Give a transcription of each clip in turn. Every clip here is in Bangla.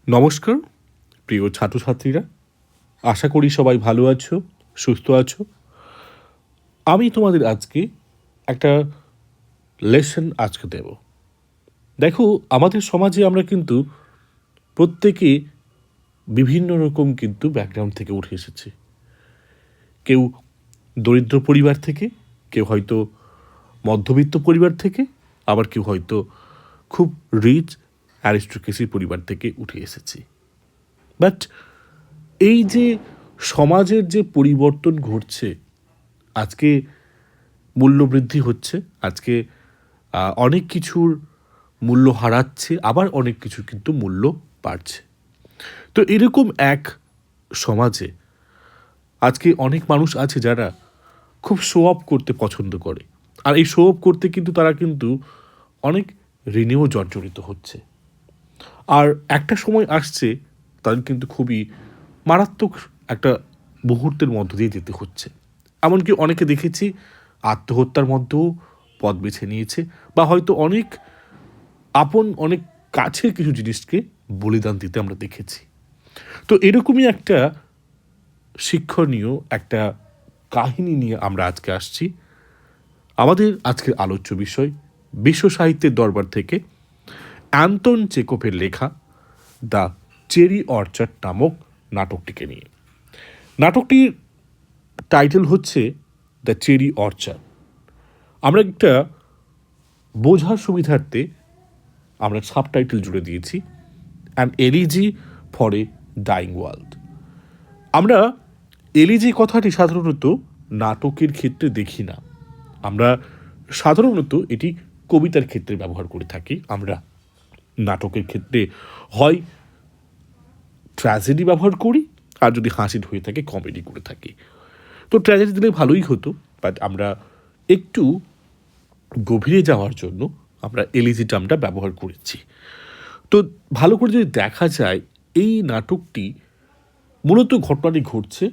নমস্কার প্রিয় ছাত্রছাত্রীরা, আশা করি সবাই ভালো আছো, সুস্থ আছো। আমি তোমাদের আজকে একটা লেসন দেব। দেখো, আমাদের সমাজে আমরা কিন্তু প্রত্যেকে বিভিন্ন রকম কিন্তু ব্যাকগ্রাউন্ড থেকে উঠে এসেছি। কেউ দরিদ্র পরিবার থেকে, কেউ হয়তো মধ্যবিত্ত পরিবার থেকে, আবার কেউ হয়তো খুব রিচ অ্যারিস্টোক্রেসি পরিবার থেকে উঠে এসেছি। বাট এই যে সমাজের যে পরিবর্তন ঘটছে, আজকে মূল্যবৃদ্ধি হচ্ছে, আজকে অনেক কিছুর মূল্য হারাচ্ছে, আবার অনেক কিছুর কিন্তু মূল্য বাড়ছে। তো এরকম এক সমাজে আজকে অনেক মানুষ আছে যারা খুব শো অফ করতে পছন্দ করে, আর এই শো অফ করতে কিন্তু তারা কিন্তু অনেক ঋণেও জর্জরিত হচ্ছে। আর একটা সময় আসছে তাদের কিন্তু খুবই মারাত্মক একটা মুহূর্তের মধ্য দিয়ে যেতে হচ্ছে। এমনকি অনেকে দেখেছি আত্মহত্যার মধ্যেও পথ বেছে নিয়েছে, বা হয়তো অনেক অনেক কাছের কিছু জিনিসকে বলিদান দিতে আমরা দেখেছি। তো এরকমই একটা শিক্ষণীয় একটা কাহিনী নিয়ে আমরা আজকে আসছি। আমাদের আজকের আলোচ্য বিষয় বিশ্ব সাহিত্যের দরবার থেকে অ্যান্তন চেকভের লেখা দ্য চেরি অর্চার্ড নামক নাটকটিকে নিয়ে। নাটকটির টাইটেল হচ্ছে দ্য চেরি অর্চার্ড। আমরা একটা বোঝার সুবিধার্থে আমরা সাবটাইটেল জুড়ে দিয়েছি an elegy for a dying world. আমরা এলিজি কথাটি সাধারণত নাটকের ক্ষেত্রে দেখি না, আমরা সাধারণত এটি কবিতার ক্ষেত্রে ব্যবহার করে থাকি। আমরা নাটকের ক্ষেত্রে হয় ট্র্যাজেডি ব্যবহার করি, আর যদি হাসির হয়ে থাকে কমেডি করে থাকি। তো ট্র্যাজেডি দিলে ভালোই হতো, বাট আমরা একটু গভীরে যাওয়ার জন্য আমরা এলিজি টার্মটা ব্যবহার করেছি। তো ভালো করে যদি দেখা যায়, এই নাটকটি মূলত ঘটনাটি ঘটছে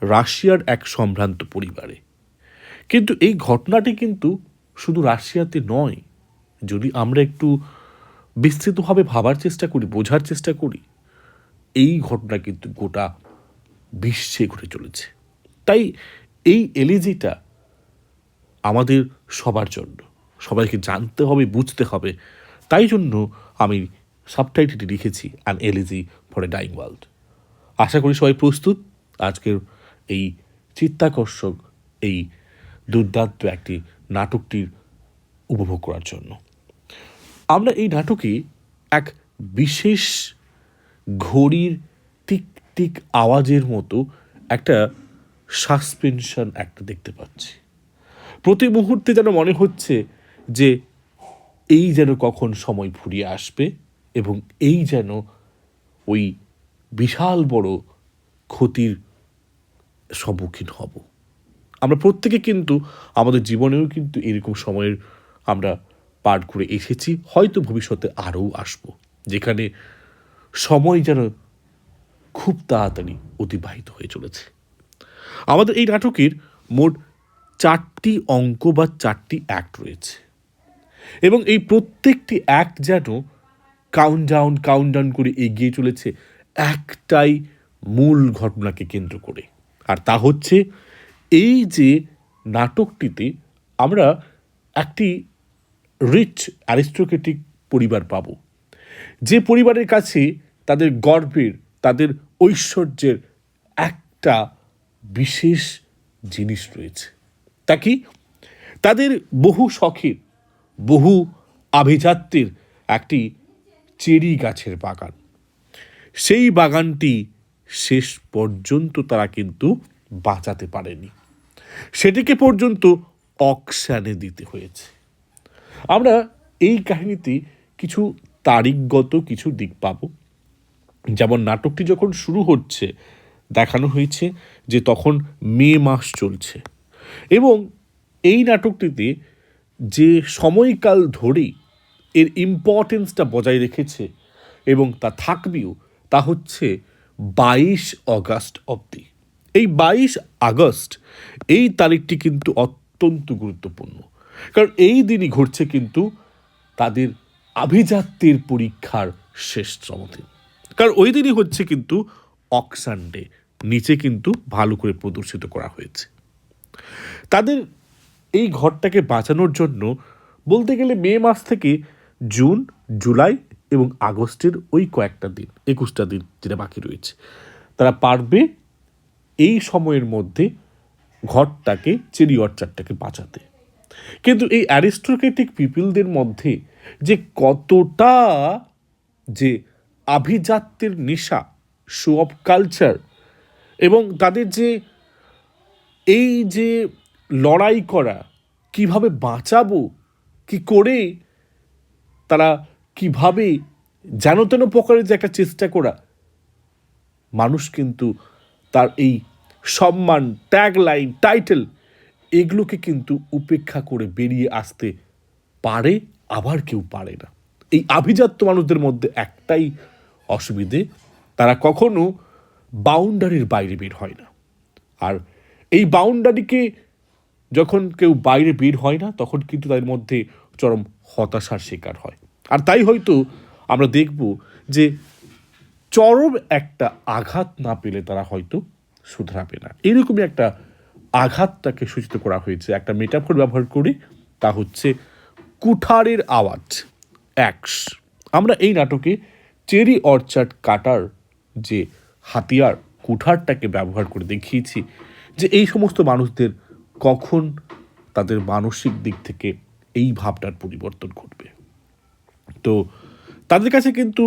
রাশিয়ার এক সম্ভ্রান্ত পরিবারে। কিন্তু এই ঘটনাটি কিন্তু শুধু রাশিয়াতে নয়। যদি আমরা একটু বিস্তৃতভাবে ভাবার চেষ্টা করি, বোঝার চেষ্টা করি, এই ঘটনা কিন্তু গোটা বিশ্বে ঘটে চলেছে। তাই এই এলিজিটা আমাদের সবার জন্য, সবাইকে জানতে হবে, বুঝতে হবে। তাই জন্য আমি সাবটাইটেলটি লিখেছি an elegy for a dying world. আশা করি সবাই প্রস্তুত আজকের এই চিত্তাকর্ষক, এই দুর্দান্ত একটি নাটকটির উপভোগ করার জন্য। আমরা এই নাটকে এক বিশেষ ঘড়ির টিক টিক আওয়াজের মতো একটা সাসপেনশন একটা দেখতে পাচ্ছি। প্রতি মুহূর্তে যেন মনে হচ্ছে যে এই যেন কখন সময় ফুরিয়ে আসবে, এবং এই যেন ওই বিশাল বড় ক্ষতির সম্মুখীন হব। আমরা প্রত্যেকে কিন্তু আমাদের জীবনেও কিন্তু এরকম সময়ের আমরা পার করে এসেছি, হয়তো ভবিষ্যতে আরও আসব, যেখানে সময় যেন খুব তাড়াতাড়ি অতিবাহিত হয়ে চলেছে। আমাদের এই নাটকের মোট 4টি অঙ্ক বা 4টি অ্যাক্ট রয়েছে, এবং এই প্রত্যেকটি অ্যাক্ট যেন কাউন্টডাউন করে এগিয়ে চলেছে একটাই মূল ঘটনাকে কেন্দ্র করে। আর তা হচ্ছে এই যে নাটকটিতে আমরা একটি রিচ অ্যারিস্টোক্রেটিক পরিবার পাব, যে পরিবারের কাছে তাদের গর্বের, তাদের ঐশ্বর্যের একটা বিশেষ জিনিস রয়েছে। তা কি? তাদের বহু শখের, বহু আভিজাত্যের একটি চেরি গাছের বাগান। সেই বাগানটি শেষ পর্যন্ত তারা কিন্তু বাঁচাতে পারেনি, সেটিকে পর্যন্ত অকশানে দিতে হয়েছে। আমরা এই কাহিনীতে কিছু তারিখগত কিছু দিক পাব। যেমন নাটকটি যখন শুরু হচ্ছে, দেখানো হয়েছে যে তখন মে মাস চলছে, এবং এই নাটকটিতে যে সময়কাল ধরেই এর ইম্পর্টেন্সটা বজায় রেখেছে, এবং তা থাকবেও, তা হচ্ছে 22 অগাস্ট অবধি। এই 22 আগস্ট এই তারিখটি কিন্তু অত্যন্ত গুরুত্বপূর্ণ, কারণ এই দিনই ঘটছে কিন্তু তাদের আভিজাত্যের পরীক্ষার শেষতম দিন। কারণ ওই দিনই হচ্ছে কিন্তু অকশন ডে, নিচে কিন্তু ভালো করে প্রদর্শিত করা হয়েছে। তাদের এই ঘরটাকে বাঁচানোর জন্য বলতে গেলে মে মাস থেকে জুন, জুলাই এবং আগস্টের ওই কয়েকটা দিন, 21টা দিন যেটা বাকি রয়েছে, তারা পারবে এই সময়ের মধ্যে ঘরটাকে, চেরি অর্চার্ডটাকে বাঁচাতে। কিন্তু এই অ্যারিস্টোক্রেটিক পিপলদের মধ্যে যে কতটা যে আভিজাত্যের নেশা, শো অফ কালচার, এবং তাদের যে এই যে লড়াই করা, কিভাবে বাঁচাবো, কি করে তারা কিভাবে যেন তেন প্রকারের যে একটা চেষ্টা করা, মানুষ কিন্তু তার এই সম্মান, ট্যাগলাইন, টাইটেল এগুলোকে কিন্তু উপেক্ষা করে বেরিয়ে আসতে পারে, আবার কেউ পারে না। এই আভিজাত্য মানুষদের মধ্যে একটাই অসুবিধে, তারা কখনো বাউন্ডারির বাইরে বের হয় না। আর এই বাউন্ডারিকে যখন কেউ বাইরে বের হয় না, তখন কিন্তু তাদের মধ্যে চরম হতাশার শিকার হয়। আর তাই হয়তো আমরা দেখব যে চরম একটা আঘাত না পেলে তারা হয়তো শুধরাবে না। এরকমই একটা আঘাতটাকে সূচিত করা হয়েছে একটা মেটাফোর ব্যবহার করে, তা হচ্ছে কুঠারের আওয়াজ, অ্যাক্স। আমরা এই নাটকে চেরি অর্চার্ড কাটার যে হাতিয়ার, কুঠারটাকে ব্যবহার করে দেখিয়েছি যে এই সমস্ত মানুষদের কখন তাদের মানসিক দিক থেকে এই ভাবটার পরিবর্তন ঘটবে। তো তাদের কাছে কিন্তু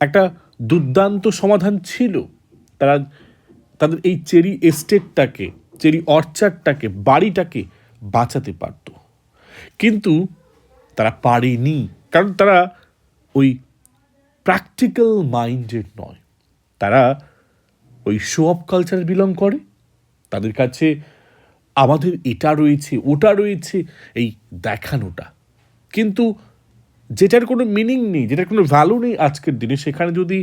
একটা দুর্দান্ত সমাধান ছিল। তারা তাদের এই চেরি এস্টেটটাকে, চেরি অর্চার্ডটাকে, বাড়িটাকে বাঁচাতে পারত, কিন্তু তারা পারেনি। কারণ তারা ওই প্র্যাকটিক্যাল মাইন্ডেড নয়, তারা ওই শো অফ কালচার বিলং করে। তাদের কাছে আমাদের এটা রয়েছে, ওটা রয়েছে, এই দেখানোটা, কিন্তু যেটার কোনো মিনিং নেই, যেটার কোনো ভ্যালু নেই আজকের দিনে, সেখানে যদি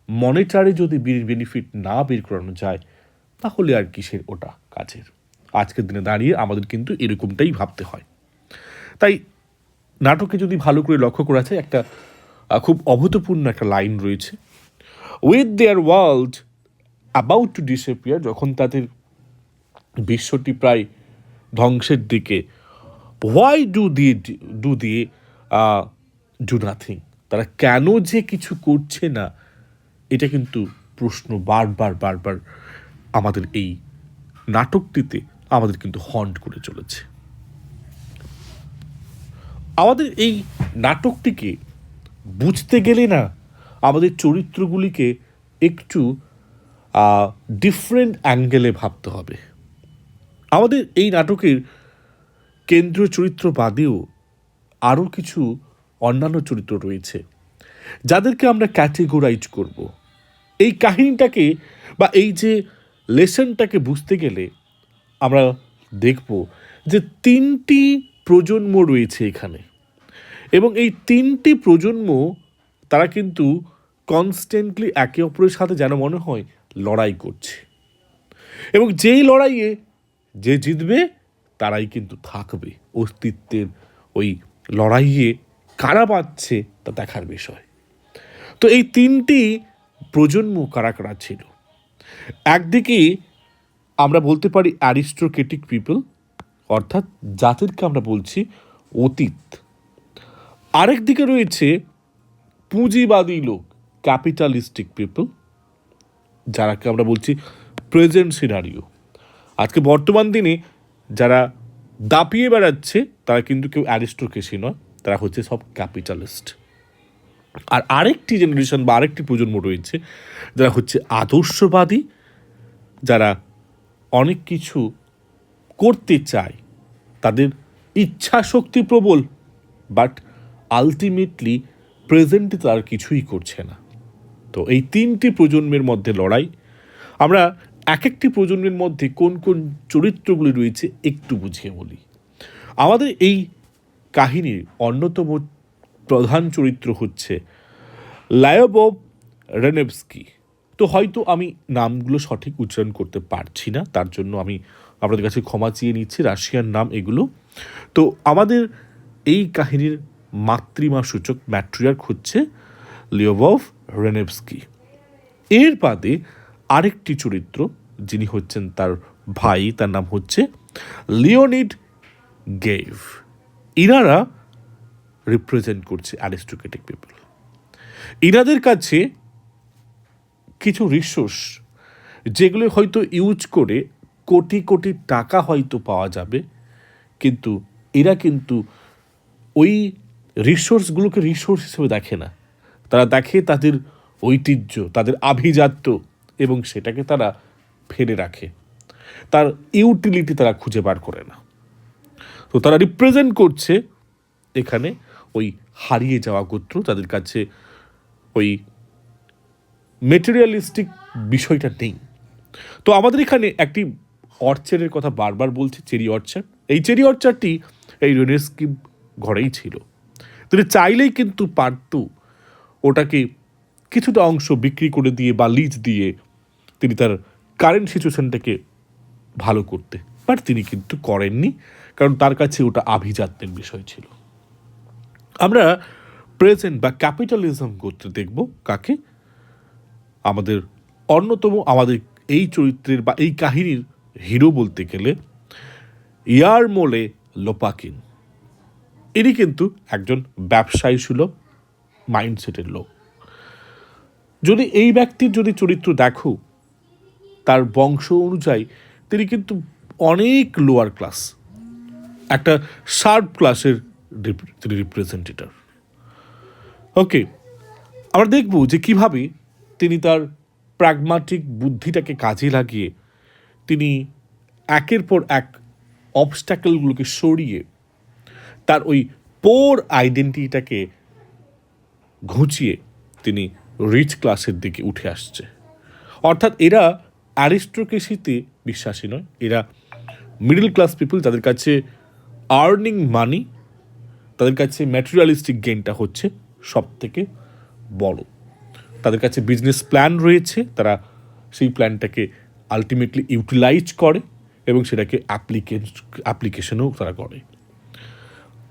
মনিটারি যদি বেনিফিট না বের করানো যায়, তাহলে আর কিসের ওটা কাজের। আজকের দিনে দাঁড়িয়ে আমাদের কিন্তু এরকমটাই ভাবতে হয়। তাই নাটকে যদি ভালো করে লক্ষ্য করা যায়, একটা খুব অভূতপূর্ণ একটা লাইন রয়েছে, with their world about to disappear, যখন তাদের বিশ্বটি প্রায় ধ্বংসের দিকে, হোয়াই ডু ডু নাথিং, তারা কেন যে কিছু করছে না, এটা কিন্তু প্রশ্ন বারবার বারবার আমাদের এই নাটকটিতে আমাদের কিন্তু হন্ট করে চলেছে। আমাদের এই নাটকটিকে বুঝতে গেলে না, আমাদের চরিত্রগুলিকে একটু ডিফারেন্ট অ্যাঙ্গেলে ভাবতে হবে। আমাদের এই নাটকের কেন্দ্রীয় চরিত্র বাদেও আরও কিছু অন্যান্য চরিত্র রয়েছে, যাদেরকে আমরা ক্যাটেগোরাইজ করব। এই কাহিনীটাকে বা এই যে লেসনটাকে বুঝতে গেলে আমরা দেখব যে 3টি প্রজন্ম রয়েছে এখানে, এবং এই 3টি প্রজন্ম তারা কিন্তু কনস্ট্যান্টলি একে অপরের সাথে যেন মনে হয় লড়াই করছে, এবং যেই লড়াইয়ে যে জিতবে তারাই কিন্তু থাকবে। অস্তিত্বের ওই লড়াইয়ে কারা বাঁচছে তা দেখার বিষয়। তো এই 3টি প্রজন্ম কারা কারা ছিল? একদিকে আমরা বলতে পারি অ্যারিস্টোক্রেটিক পিপল, অর্থাৎ যাদেরকে আমরা বলছি অতীত। আরেক দিকে রয়েছে পুঁজিবাদী লোক, ক্যাপিটালিস্টিক পিপল, যারাকে আমরা বলছি প্রেজেন্ট সিনারিও। আজকে বর্তমান দিনে যারা দাপিয়ে বেড়াচ্ছে তারা কিন্তু কেউ অ্যারিস্টোক্রেসি নয়, তারা হচ্ছে সব ক্যাপিটালিস্ট। আর আরেকটি জেনারেশন বা আরেকটি প্রজন্ম রয়েছে যারা হচ্ছে আদর্শবাদী, যারা অনেক কিছু করতে চায়, তাদের ইচ্ছা শক্তি প্রবল, বাট আলটিমেটলি প্রেজেন্টে তারা কিছুই করছে না। তো এই 3টি প্রজন্মের মধ্যে লড়াই। আমরা এক একটি প্রজন্মের মধ্যে কোন কোন চরিত্রগুলি রয়েছে একটু বুঝিয়ে বলি। আমাদের এই কাহিনীর অন্যতম প্রধান চরিত্র হচ্ছে লায়োবভ রেনেভস্কি। তো হয়তো আমি নামগুলো সঠিক উচ্চারণ করতে পারছি না, তার জন্য আমি আপনাদের কাছে ক্ষমা চেয়ে নিচ্ছি, রাশিয়ান নাম এগুলো। তো আমাদের এই কাহিনীর মাতৃমা সূচক ম্যাট্রিয়ার্ক হচ্ছে লিওবভ রেনেভস্কি। এর বাদে আরেকটি চরিত্র, যিনি হচ্ছেন তার ভাই, তার নাম হচ্ছে লিওনিড গেভ। ইনারা রিপ্রেজেন্ট করছে অ্যারিস্টোক্রেটিক পিপল। ইনাদের কাছে কিছু রিসোর্স, যেগুলো হয়তো ইউজ করে কোটি কোটি টাকা হয়তো পাওয়া যাবে, কিন্তু এরা কিন্তু ওই রিসোর্সগুলোকে রিসোর্স হিসেবে দেখে না। তারা দেখে তাদের ঐতিহ্য, তাদের আভিজাত্য, এবং সেটাকে তারা ফেলে রাখে। তার ইউটিলিটি তারা খুঁজে বার করে না। তো তারা রিপ্রেজেন্ট করছে এখানে ওই হারিয়ে যাওয়া গোত্র, যাদের কাছে ওই মেটেরিয়ালিস্টিক বিষয়টা নেই। তো আমাদের এখানে একটি অর্চার্ডের কথা বারবার বলছে, চেরি অর্চার্ড। এই চেরি অর্চার্ডটি এই রেনেস্কি ঘরেই ছিল। তিনি চাইলেই কিন্তু পারত ওটাকে কিছুটা অংশ বিক্রি করে দিয়ে বা লিজ দিয়ে তিনি তার কারেন্ট সিচুয়েশনটাকে ভালো করতে, বাট তিনি কিন্তু করেননি, কারণ তার কাছে ওটা আভিজাত্যের বিষয় ছিল। আমরা প্রেজেন্ট বা ক্যাপিটালিজম করতে দেখব কাকে? আমাদের অন্যতম, আমাদের এই চরিত্রের বা এই কাহিনীর হিরো বলতে গেলে ইয়ারমোলে লোপাকিন। ইনি কিন্তু একজন ব্যবসায়ী সুলভ মাইন্ডসেটের লোক। যদি এই ব্যক্তির যদি চরিত্র দেখো, তার বংশ অনুযায়ী তিনি কিন্তু অনেক লোয়ার ক্লাস, একটা শার্প ক্লাসের তিনি রিপ্রেজেন্টেটর। ওকে, আমরা দেখব যে কিভাবে তিনি তার প্র্যাগমাটিক বুদ্ধিটাকে কাজে লাগিয়ে তিনি একের পর এক অবস্ট্যাকলগুলোকে সরিয়ে তার ওই পোর আইডেন্টিটিটাকে ঘুচিয়ে তিনি রিচ ক্লাসের দিকে উঠে আসছে। অর্থাৎ এরা অ্যারিস্টোক্রেসিতে বিশ্বাসী নয়, এরা মিডল ক্লাস পিপল, যাদের কাছে আর্নিং মানি, তাদের কাছে ম্যাটেরিয়ালিস্টিক গেইনটা হচ্ছে সব থেকে বড়। তাদের কাছে বিজনেস প্ল্যান রয়েছে, তারা সেই প্ল্যানটাকে আলটিমেটলি ইউটিলাইজ করে এবং সেটাকে অ্যাপ্লিকেশনও তারা করে।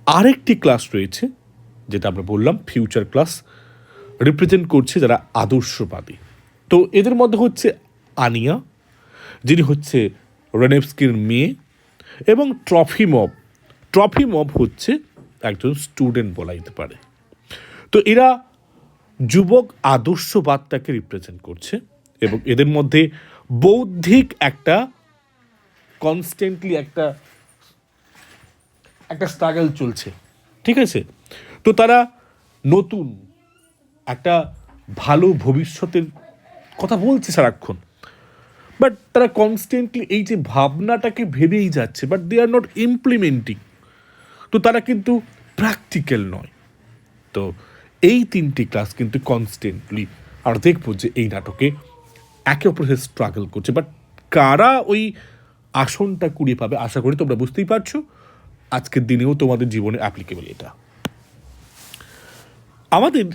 আরেকটি ক্লাস রয়েছে, যেটা আমরা বললাম ফিউচার ক্লাস, রিপ্রেজেন্ট করছে যারা আদর্শবাদী। তো এদের মধ্যে হচ্ছে আনিয়া, যিনি হচ্ছে রেনেভস্কির মেয়ে, এবং ট্রফিমভ হচ্ছে একজন স্টুডেন্ট বলা যেতে পারে। তো এরা যুবক আদর্শবাদটাকে রিপ্রেজেন্ট করছে, এবং এদের মধ্যে বৌদ্ধিক একটা কনস্ট্যান্টলি একটা স্ট্রাগল চলছে, ঠিক আছে? তো তারা নতুন একটা ভালো ভবিষ্যতের কথা বলছে সারাক্ষণ, বাট তারা কনস্ট্যান্টলি এই যে ভাবনাটাকে ভেবেই যাচ্ছে, but they are not implementing. তো তারা কিন্তু প্র্যাকটিক্যাল নয়। তো এই তিনটি ক্লাস কিন্তু কনস্ট্যান্টলি আমরা দেখবো যে এই নাটকে একে অপরের স্ট্রাগল করছে, বাট কারা ওই আসনটা কুড়িয়ে পাবে আশা করি তোমরা বুঝতেই পারছো। আজকের দিনেও তোমাদের জীবনে অ্যাপ্লিকেবল এটা। আমাদের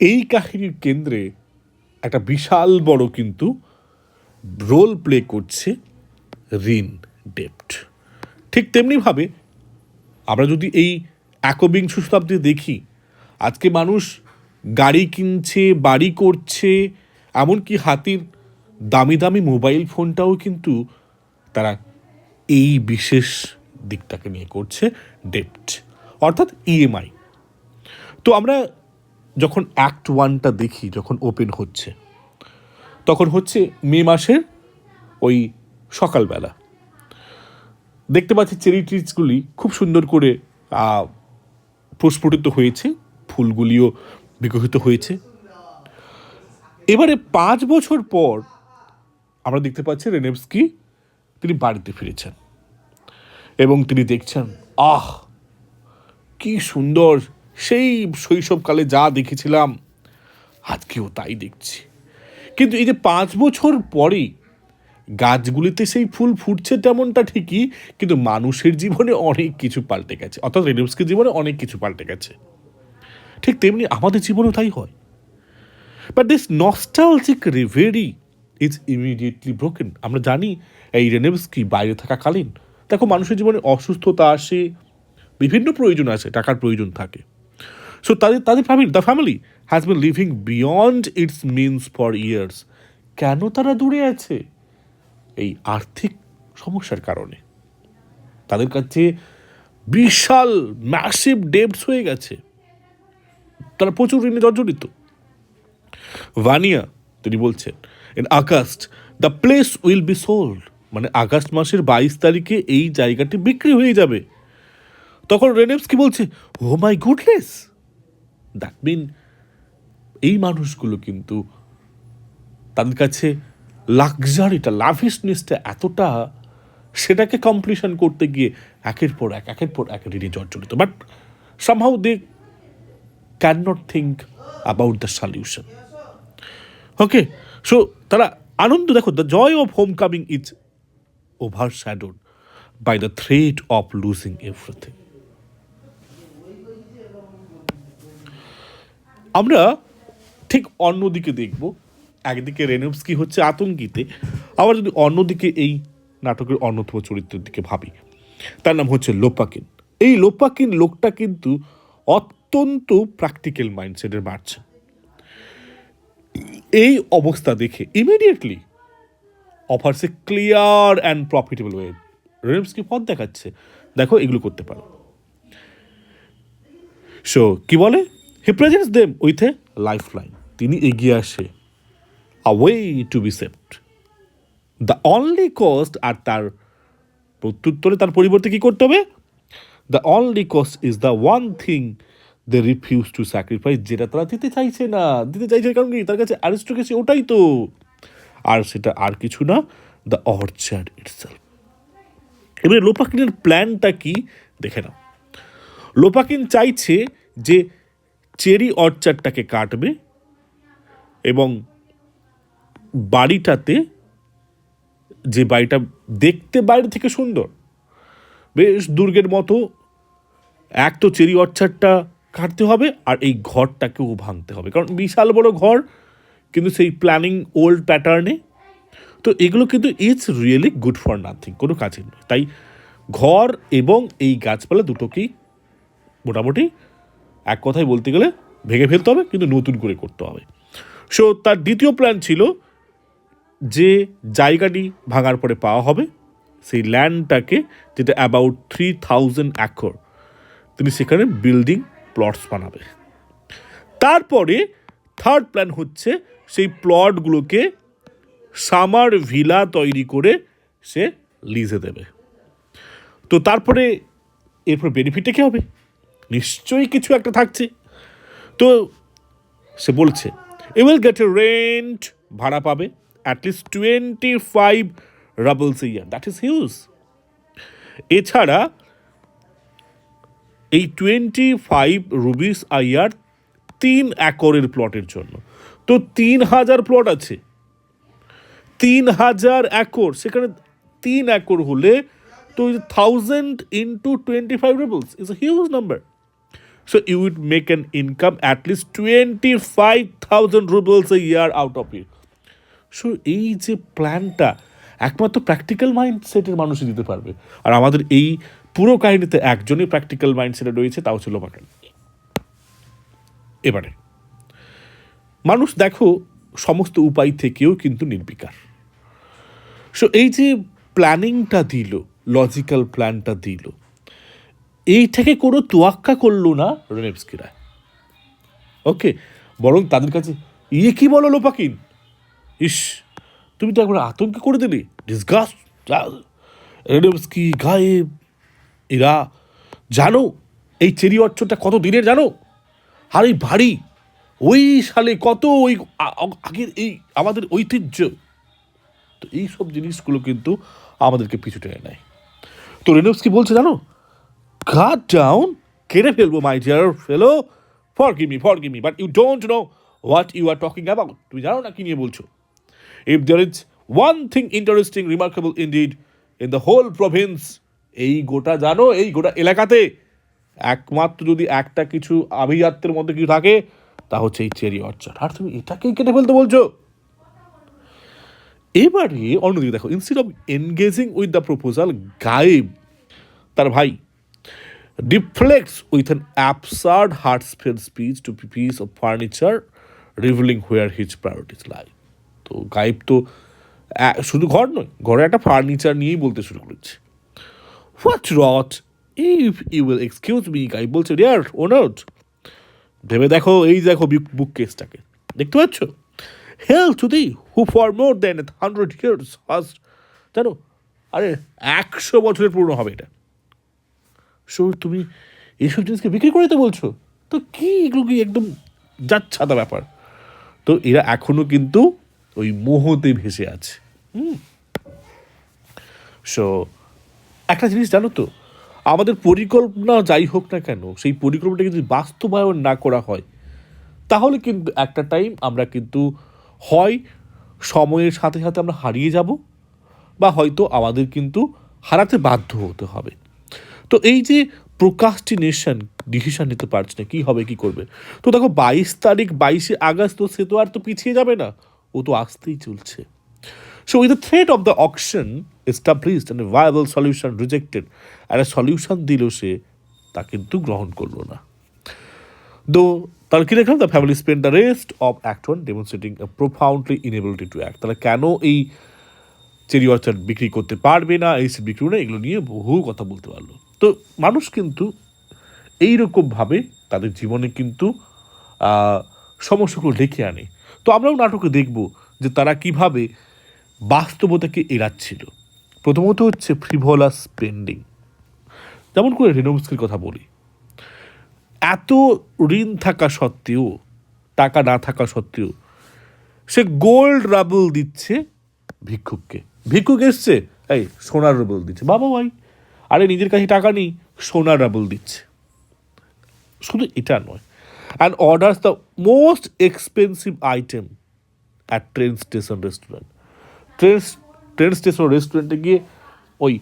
এই কাহিনীর কেন্দ্রে একটা বিশাল বড় কিন্তু রোল প্লে করছে ঋণ, ডেপ্ট। ঠিক তেমনিভাবে আমরা যদি এই একবিংশ শতাব্দী দেখি, আজকে মানুষ গাড়ি কিনছে, বাড়ি করছে, এমনকি হাতির দামি দামি মোবাইল ফোনটাও কিন্তু তারা এই বিশেষ দিকটাকে নিয়ে করছে, ডেপ্ট অর্থাৎ ইএমআই। তো আমরা যখন অ্যাক্ট 1টা দেখি, যখন ওপেন হচ্ছে, তখন হচ্ছে মে মাসের ওই সকালবেলা। দেখতে পাচ্ছি চেরি ট্রিজগুলি খুব সুন্দর করে প্রস্ফুটিত হয়েছে, ফুলগুলিও বিকশিত হয়েছে। এবারে 5 বছর পর আমরা দেখতে পাচ্ছি রেনেভস্কি তিনি বাড়িতে ফিরেছেন এবং তিনি দেখছেন, আহ কি সুন্দর, সেই শৈশবকালে যা দেখেছিলাম আজকেও তাই দেখছি। কিন্তু এই যে 5 বছর পরেই গাছগুলিতে সেই ফুল ফুটছে তেমনটা ঠিকই, কিন্তু মানুষের জীবনে অনেক কিছু পাল্টে গেছে, অর্থাৎ রেনেভস্কির জীবনে অনেক কিছু পাল্টে গেছে। ঠিক তেমনি আমাদের জীবনেও তাই হয়। But this nostalgic reverie is immediately broken. আমরা জানি এই রেনেভস্কি বাইরে থাকাকালীন দেখো মানুষের জীবনে অসুস্থতা আসে, বিভিন্ন প্রয়োজন আসে, টাকার প্রয়োজন থাকে। সো তাদের family, the family has been living beyond it's means for years. কেন তারা দূরে আছে? এই আর্থিক সমস্যার কারণে। তাদের কাছে বিশাল ম্যাসিভ ডেবটস হয়ে গেছে, তারা প্রচুর ঋণে জর্জরিত। ভানিয়া তিনি বলছেন, in August the place will be sold, মানে আগস্ট মাসের 22 তারিখে এই জায়গাটি বিক্রি হয়ে যাবে। তখন রেনেভস্কি বলছে, ও মাই গুডনেস, দ্যাট মিন এই মানুষগুলো কিন্তু তাদের কাছে লাক্সারিটা, লাভিশনেসটা এতটা, সেটাকে কমপ্লিশন করতে গিয়ে একের পর এক ঋণে জর্জরিত। But somehow they can not think about the solution. Okay, so তারা আনন্দ, দেখো, the joy of homecoming is overshadowed by the threat of losing everything. আমরা ঠিক অন্যদিকে দেখব, একদিকে রেনেভস্কি হচ্ছে আতঙ্কিতে, আবার যদি অন্যদিকে এই নাটকের অন্যতম চরিত্রের দিকে ভাবি, তার নাম হচ্ছে লোপাকিন। এই লোপাকিন লোকটা কিন্তু অত্যন্ত প্র্যাকটিক্যাল মাইন্ডসেটের বাড়ছে। এই অবস্থা দেখে immediately offers a clear and profitable way. Ranevsky পথ দেখাচ্ছে, দেখো এগুলো করতে পারো। সো কি বলে, he presents them with a life line. তিনি এগিয়ে আসে, a way to be saved. The only cost, আর তার প্রত্যুত্তরে তার পরিবর্তে কি করতে হবে, the only cost is the one thing they refuse to sacrifice, যেটা তারা দিতে চাইছে না। দিতে চাইছে কারণ কি, তার কাছে অ্যারিস্টোক্রেসি ওটাই তো, আর সেটা আর কিছু না, দ্য অর্চার্ড ইটসেলফ। এবারে লোপাকিনের প্ল্যানটা কি দেখে নাও। লোপাকিন চাইছে যে চেরি অর্চার্ডটাকে কাটবে এবং বাড়িটাতে, যে বাড়িটা দেখতে বাইরে থেকে সুন্দর, বেশ দুর্গের মতো, এক তো চেরি অর্চার্ডটা কাটতে হবে, আর এই ঘরটাকেও ভাঙতে হবে, কারণ বিশাল বড় ঘর, কিন্তু সেই প্ল্যানিং ওল্ড প্যাটার্নে। তো এগুলো কিন্তু it's really good for nothing, কোনো কাজের নয়। তাই ঘর এবং এই গাছপালা দুটোকেই মোটামুটি এক কথায় বলতে গেলে ভেঙে ফেলতে হবে, কিন্তু নতুন করে করতে হবে। সো তার দ্বিতীয় প্ল্যান ছিল যে জায়গাটি ভাঙার পরে পাওয়া হবে সেই ল্যান্ডটাকে, যেটা অ্যাবাউট 3000 একর, তিনি সেখানে বিল্ডিং প্লটস বানাবে। তারপরে থার্ড প্ল্যান হচ্ছে সেই প্লটগুলোকে সামার ভিলা তৈরি করে সে লিজে দেবে। তো তারপরে এরপর বেনিফিটটা কী হবে, নিশ্চয়ই কিছু একটা থাকছে। তো সে বলছে, you will get a rent, ভাড়া পাবে at least 25 roubles a year, that is huge. এছাড়া এই 25 রুবিস আ ইয়ার 3 একরের প্লটের জন্য, তো 3000 প্লট আছে, 3000 একর, সেখানে 3 একর হলে তো 1000 into 25 roubles is a huge number. So you would make an income at least 25,000 rubles a year out of it. So এই যে প্ল্যানটা একমাত্র প্র্যাকটিক্যাল মাইন্ডসেটের মানুষই দিতে পারবে, আর আমাদের এই পুরো কাহিনীতে একজনই প্র্যাকটিক্যাল মাইন্ডসেটে রয়েছে, তাও ছিল লোপাকিন। এবারে মানুষ দেখো সমস্ত উপায় থেকেও কিন্তু নির্বিকার। সো এই যে প্ল্যানিংটা দিল, লজিক্যাল প্ল্যানটা দিল, এইটাকে কোনো তোয়াক্কা করলো না রেনেভস্কিরা। ওকে, বরং তাদের কাছে ইয়ে কি বলো লোপাকিন, ইস তুমি তো একবার আতঙ্কে করে দিলে, ডিসগাস্ট। রেনেভস্কি গায়েব, এরা জানো এই চেরি অর্চনটা কত দিনের জানো, আর এই বাড়ি ওই সালে কত, ওই আগের এই আমাদের ঐতিহ্য। তো এইসব জিনিসগুলো কিন্তু আমাদেরকে পিছু টেনে নেয়। তো রেনেভস্কি বলছে, জানো, কাট ডাউন, কেটে ফেলবো my dear fellow, forgive me, but you don't know what you are talking about. তুমি জানো না কি নিয়ে বলছো। If there is one thing interesting, remarkable indeed in the whole province, এই গোটা জানো, এই গোটা এলাকাতে একমাত্র যদি একটা কিছু আভিজাত্যের মধ্যে কিছু থাকে, তা হচ্ছে এই চেরি অর্চার্ড, আর তুমি এটাকেই কেটে ফেলতে বলছো। এবারে অন্যদিকে দেখো, instead of engaging with the proposal, গায়েব তার ভাই deflects with an absurd heartfelt speech to a piece of furniture, revealing where his priorities lie. তো গায়েব তো শুধু ঘর নয়, ঘরে একটা ফার্নিচার নিয়েই বলতে শুরু করেছে। What rot, if you will excuse me, Gayev বলছে, ডিয়ার ওনার, ভেবে দেখো, এই দেখো বুক কেসটাকে, দেখতে পাচ্ছ? Hell to the who for more than 100 years first, জানো, আরে 100 বছরের পুরনো হবে এটা। সো তুমি এইসব জিনিসকে বিক্রি করে দিতে বলছো? তো কি এগুলো কি একদম যাচ্ছাদা ব্যাপার। তো এরা এখনো কিন্তু ওই মোহতে ভেসে আছে। সো একটা জিনিস জানো তো, আমাদের পরিকল্পনা যাই হোক না কেন, সেই পরিকল্পনাটা যদি বাস্তবায়ন না করা হয়, তাহলে কিন্তু একটা টাইম আমরা কিন্তু হয় সময়ের সাথে সাথে আমরা হারিয়ে যাব, বা হয়তো আমাদের কিন্তু হারাতে বাধ্য হতে হবে। তো এই যে প্রোক্রাস্টিনেশন, ডিসিশন নিতে পারছে না কী হবে কী করবে, তো দেখো 22 তারিখ 22শে আগস্ট, তো সে তো আর তো পিছিয়ে যাবে না, ও তো আসতেই চলছে। So with the threat of the auction established and a viable solution rejected, R a solution দিল সে, তা কিন্তু গ্রহণ করলো না। তাহলে কি দেখলাম? The family spend the rest of act 1 demonstrating a profoundly inability to act. তাহলে কেন এই চেরি অর্চার্ড বিক্রি করতে পারবে না, এই বিক্রি না, এগুলো নিয়ে বহু কথা বলতে পারলো। তো মানুষ কিন্তু এইরকমভাবে তাদের জীবনে কিন্তু সমস্যাগুলো ডেকে আনে। তো আমরাও নাটকে দেখব যে তারা কিভাবে বাস্তবতাকে এড়াচ্ছিল। প্রথমত হচ্ছে ফ্রিভোলাস স্পেন্ডিং। যেমন করে রেনোভস্কির কথা বলি, এত ঋণ থাকা সত্ত্বেও, টাকা না থাকা সত্ত্বেও সে গোল্ড রাবল দিচ্ছে ভিক্ষুককে। ভিক্ষুক এসছে, এই সোনার রাবল দিচ্ছে, বাবা ভাই, আরে নিজের কাছে টাকা নেই, সোনার রাবল দিচ্ছে। শুধু এটা নয়, and orders the most expensive item at train station restaurant. Train station রেস্টুরেন্টে গিয়ে ওই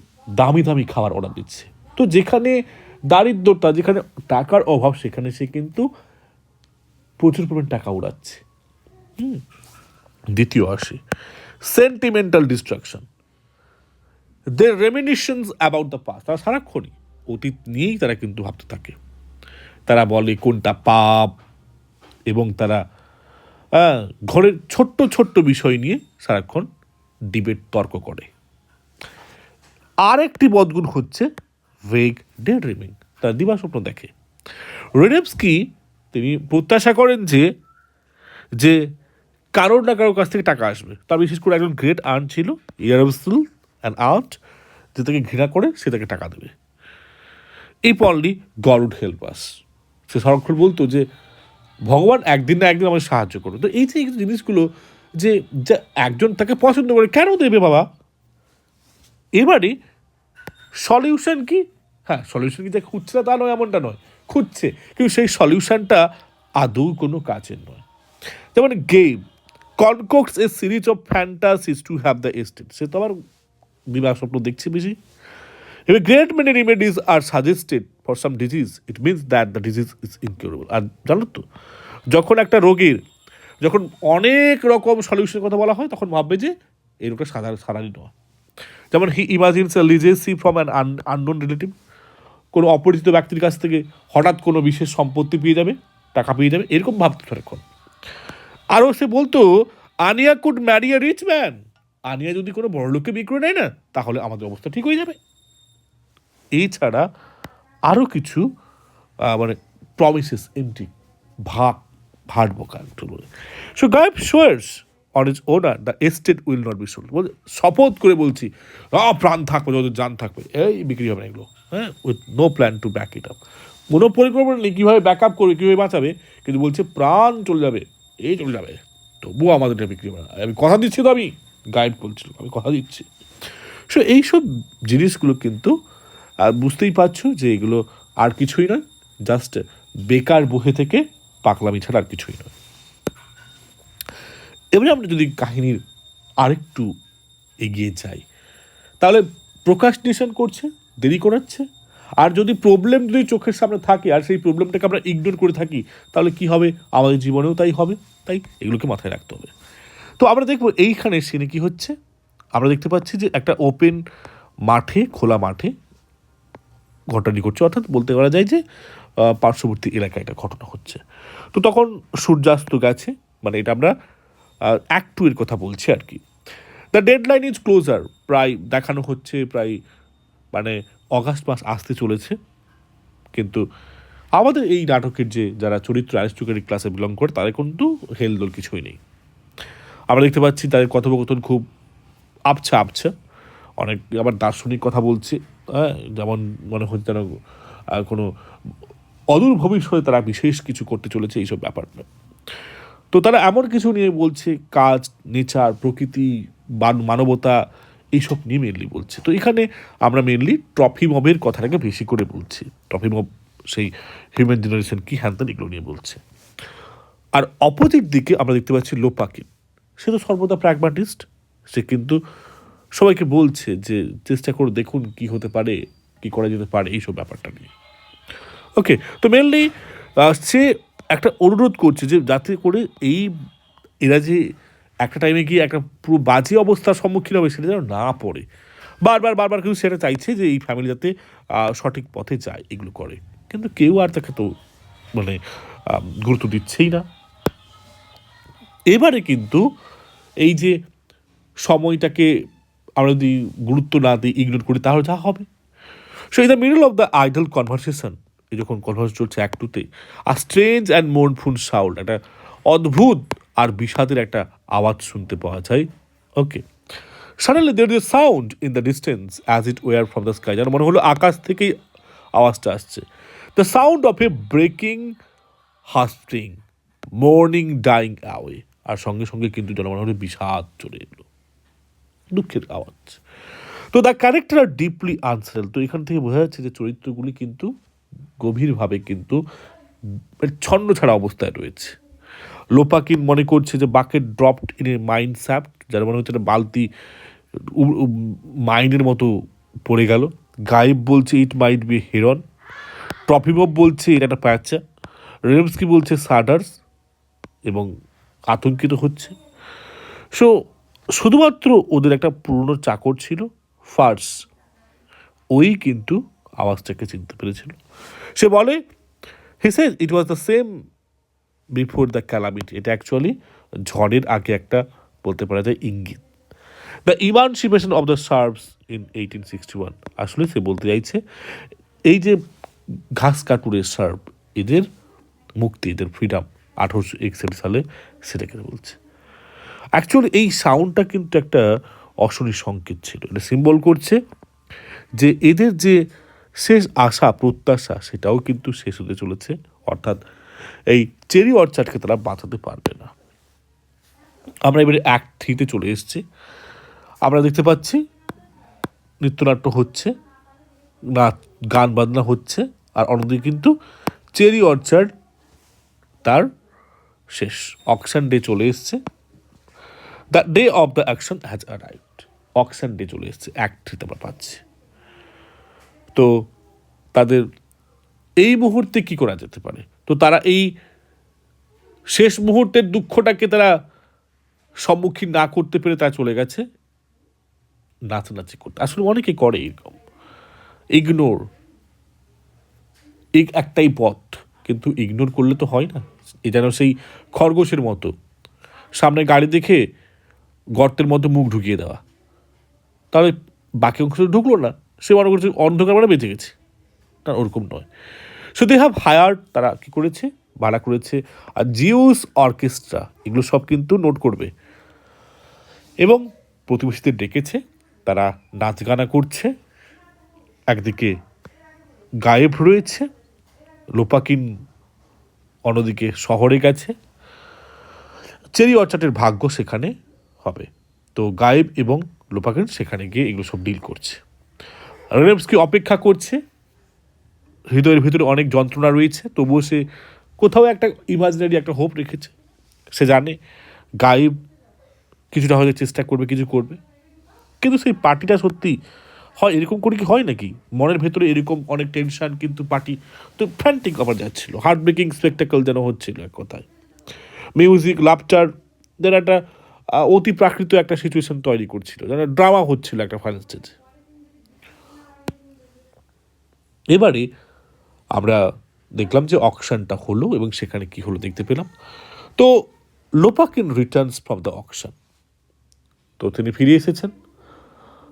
দামি দামি খাবার অর্ডার দিচ্ছে। তো যেখানে দারিদ্রতা, যেখানে টাকার অভাব, সেখানে সে কিন্তু প্রচুর পরিমাণ টাকা উড়াচ্ছে। দ্বিতীয় আসে sentimental distraction. Their reminiscences about the past. তারা সারাক্ষণই অতীত নিয়েই তারা কিন্তু ভাবতে থাকে। তারা বলে কোনটা পাপ, এবং তারা ঘরের ছোট্ট ছোট্ট বিষয় নিয়ে সারাক্ষণ ডিবেট, তর্ক করে। আরেকটি বদগুণ হচ্ছে ভেগ ডে ড্রিমিং। তারা দিবাস্বপ্ন দেখে। রেডেভস্কি তিনি প্রত্যাশা করেন যে কারোর না কারোর কাছ থেকে টাকা আসবে। তার বিশেষ করে একজন গ্রেট আর্ট ছিল, ইয়ারবসুল অ্যান্ড আর্ট, যে তাকে ঘৃণা করে সে তাকে টাকা দেবে। এই পনলি গড উড হেল্প আস। সে সারাক্ষণ বলতো যে ভগবান একদিন না একদিন আমাদের সাহায্য করবে। তো এই যে জিনিসগুলো, যে একজন তাকে পছন্দ করে, কেন দেবে বাবা? এবারে সলিউশন কি? হ্যাঁ, সলিউশন কি যে খুঁজছে না তা নয়, এমনটা নয়, খুঁজছে, কিন্তু সেই সলিউশনটা আদৌ কোনো কাজের নয়। যেমন Gaev concocts a series of fantasies to have the estate. সে তো আবার বিবাহ স্বপ্ন দেখছে বেশি। If a great many remedies are suggested for some disease, it means that the disease is incurable. আর জানো তো, যখন একটা রোগীর যখন অনেক রকম সলিউশনের কথা বলা হয়, তখন ভাববে যে এই রোগটা সারারই নয়। যেমন he imagines a legacy from an unknown relative. কোনো অপরিচিত ব্যক্তির কাছ থেকে হঠাৎ কোনো বিশেষ সম্পত্তি পেয়ে যাবে, টাকা পেয়ে যাবে, এরকম ভাবতে সারাক্ষণ। আরও সে বলতো, Anya could marry a rich man. Anya যদি কোনো বড় লোককে বিয়ে করে নেয় না, তাহলে আমাদের অবস্থা ঠিক হয়ে যাবে। এছাড়া আরও কিছু মানে প্রমিসেস এমটি, ভাট বোকা বলে। So Gaev swears on his honour the estate will not be sold. শপথ করে বলছি, প্রাণ থাকবে, যত জান থাকবে, এই বিক্রি হবে না এগুলো, হ্যাঁ, with no plan to back it up. কোনো পরিকল্পনা নেই কীভাবে ব্যাক আপ করবে, কীভাবে বাঁচাবে, কিন্তু বলছে প্রাণ চলে যাবে, এই চলে যাবে, তবুও আমাদের এটা বিক্রি হবে না। আমি কথা দিচ্ছি, তো আমি গাইড বলছিল, আমি কথা দিচ্ছি। সো এইসব জিনিসগুলো কিন্তু বুঝতেই পারছো যে এগুলো আর কিছুই নয়, জাস্ট বেকার বসে থেকে পাকলামি ছাড়া আর কিছুই নয়। এবারে আমরা যদি কাহিনীর আরেকটু এগিয়ে যাই, তাহলে প্রোক্রাস্টিনেশন করছে, দেরি করাচ্ছে। আর যদি প্রবলেম যদি চোখের সামনে থাকে আর সেই প্রবলেমটাকে আমরা ইগনোর করে থাকি, তাহলে কি হবে? আমাদের জীবনেও তাই হবে। তাই এগুলোকে মাথায় রাখতে হবে। তো আমরা দেখবো এইখানে সিনে কি হচ্ছে। আমরা দেখতে পাচ্ছি যে একটা ওপেন মাঠে, খোলা মাঠে ঘটনাটি ঘটছে, অর্থাৎ বলতে পারা যায় যে পার্শ্ববর্তী এলাকায় এটা ঘটনা হচ্ছে। তো তখন সূর্যাস্ত গেছে, মানে এটা আমরা অ্যাক্ট 2 এর কথা বলছি আর কি। দ্য ডেডলাইন ইজ ক্লোজার, প্রায় দেখানো হচ্ছে প্রায় মানে অগাস্ট মাস আসতে চলেছে, কিন্তু আমাদের এই নাটকের যে যারা চরিত্র অ্যারিস্টোক্রেটিক ক্লাসে বিলং করে তাদের কিন্তু হেলদোল কিছুই নেই। আমরা দেখতে পাচ্ছি তাদের কথোপকথন খুব আবছা আবছা, অনেক আবার দার্শনিক কথা বলছে, হ্যাঁ, যেমন মনে হচ্ছে যেন কোনো অদূর ভবিষ্যতে তারা বিশেষ কিছু করতে চলেছে এইসব ব্যাপার না। তো তারা এমন কিছু নিয়ে বলছে, কাজ, নেচার, প্রকৃতি, মানবতা, এইসব নিয়ে মেনলি বলছে। তো এখানে আমরা মেনলি ট্রফিমবের কথাটাকে বেশি করে বলছি। ট্রফিমব সেই হিউম্যান জেনারেশন কি হ্যানত্যান এগুলো নিয়ে বলছে। আর অপোজিট দিকে আমরা দেখতে পাচ্ছি লোপাকিন, সে তো সর্বদা প্র্যাগমাটিস্ট। সে কিন্তু সবাইকে বলছে যে চেষ্টা করে দেখুন কি হতে পারে, কি করা যেতে পারে এইসব ব্যাপারটা নিয়ে। ওকে, তো মেনলি সে একটা অনুরোধ করছে যে যাতে করে এরা যে একটা টাইমে গিয়ে একটা পুরো বাজে অবস্থার সম্মুখীন হবে সেটা যেন না পড়ে। বারবার কিন্তু সেটা চাইছে যে এই ফ্যামিলি যাতে সঠিক পথে যায়, এগুলো করে। কিন্তু কেউ আর তাকে তো মানে গুরুত্ব দিচ্ছেই না। এবারে কিন্তু এই যে সময়টাকে আমরা যদি গুরুত্ব না দিই, ইগনোর করি, তাহলে যা হবে। So in the middle of the idle conversation, এই যখন কনভারসেশন চলছে অ্যাক্ট 2-তে, আর স্ট্রেঞ্জ অ্যান্ড মোর্নফুল সাউন্ড, একটা অদ্ভুত আর বিষাদের একটা আওয়াজ শুনতে পাওয়া যায়। Okay, suddenly there is a sound in the distance as it were from the sky, যেন মনে হলো আকাশ থেকেই আওয়াজটা আসছে। The sound of a breaking string mourning dying away, আর সঙ্গে সঙ্গে কিন্তু যেন মনে হলো বিষাদ চলে এলো, দুঃখের আওয়াজ। তো the character R deeply unsettle, তো এখান থেকে বোঝা যাচ্ছে যে চরিত্রগুলি কিন্তু গভীরভাবে কিন্তু ছন্ন ছাড়া অবস্থায় রয়েছে। লোপাকিন মনে করছে যে bucket dropped in a mine shaft, যার মনে হচ্ছে একটা বালতি মাইনের মতো পড়ে গেল। গায়েব বলছে ইট মাইট বি হেরন। ট্রফিমব বলছে এটা একটা প্যাচা। রেমস্কি বলছে সাডার্স, এবং আতঙ্কিত হচ্ছে। সো শুধুমাত্র ওদের একটা পুরনো চাকর ছিল ফার্স, ওই কিন্তু আওয়াজটাকে চিনতে পেরেছিল। সে বলে, he says it was the same before the calamity, এটা অ্যাকচুয়ালি ঝড়ের আগে একটা বলতে পারা যায় ইঙ্গিত। The emancipation of the serfs in 1861, আসলে সে বলতে চাইছে এই যে ঘাস কাটুরের সার্ভ, এদের মুক্তি, এদের ফ্রিডম 1861 সালে, সেটাকে বলছে। অ্যাকচুয়ালি এই সাউন্ডটা কিন্তু একটা অশনি সংকেত ছিল। এটা সিম্বল করছে যে এদের যে শেষ আশা প্রত্যাশা সেটাও কিন্তু শেষ হতে চলেছে, অর্থাৎ এই চেরি অর্চার্ডকে তারা বাঁচাতে পারবে না। আমরা এবারে অ্যাক্ট 3-তে চলে এসেছি। আমরা দেখতে পাচ্ছি নৃত্যনাট্য হচ্ছে, নাচ গান বাজনা হচ্ছে, আর অন্যদিকে কিন্তু চেরি অর্চার্ড তার শেষ অকশন ডে চলে এসছে। The day of the action has arrived, auction day চলে এসছে, অ্যাক্ট 3-তে আমরা পাচ্ছি। তো তাদের এই মুহূর্তে কি করা যেতে পারে? তো তারা এই শেষ মুহূর্তের দুঃখটাকে তারা সম্মুখীন না করতে পেরে তারা চলে গেছে নাচানাচি করতে। আসলে অনেকে করে এরকম, ইগনোর, একটাই পথ, কিন্তু ইগনোর করলে তো হয় না। এ যেন সেই খরগোশের মতো সামনে গাড়ি দেখে গর্তের মধ্যে মুখ ঢুকিয়ে দেওয়া, তাহলে বাকি অংশ ঢুকলো না, সে মনে করছে অন্ধকার মানে বেঁচে গেছে, না ওরকম নয়। সো দে হ্যাভ হায়ার, তারা কী করেছে, ভাড়া করেছে আর জিউস অর্কেস্ট্রা, এগুলো সব কিন্তু নোট করবে, এবং প্রতিবেশীদের ডেকেছে, তারা নাচ গানা করছে। একদিকে গায়েব রয়েছে, লোপাকিন অন্যদিকে শহরে গেছে, চেরি অর্চার্ডের ভাগ্য সেখানে হবে। তো গায়েব এবং লোপাকিন সেখানে গিয়ে এগুলো সব ডিল করছে। রেমস্কি অপেক্ষা করছে, হৃদয়ের ভিতরে অনেক যন্ত্রণা রয়েছে, তবুও সে কোথাও একটা ইমাজিনারি একটা হোপ রেখেছে। সে জানে গায়েব কিছুটা হয়তো চেষ্টা করবে, কিছু করবে, কিন্তু সেই পার্টিটা সত্যি হয় এরকম করে কি হয় নাকি? মনের ভেতরে এরকম অনেক টেনশন, কিন্তু পার্টি তো ফ্যান্টিক আবার যাচ্ছিল, হার্ট ব্রেকিং স্পেকটাকল যেন হচ্ছিল এক কথায়। মিউজিক, লাফটার, যেন একটা অতি প্রাকৃত একটা সিচুয়েশন তৈরি করছিল, যেন ড্রামা হচ্ছিল একটা ফাইনাল স্টেজে। এবারে আমরা দেখলাম যে অকশনটা হলো, এবং সেখানে কি হলো দেখতে পেলাম। তো লোপাকিন রিটার্নস ফ্রম দ্য অকশন। তো তিনি ফিরে এসেছেন।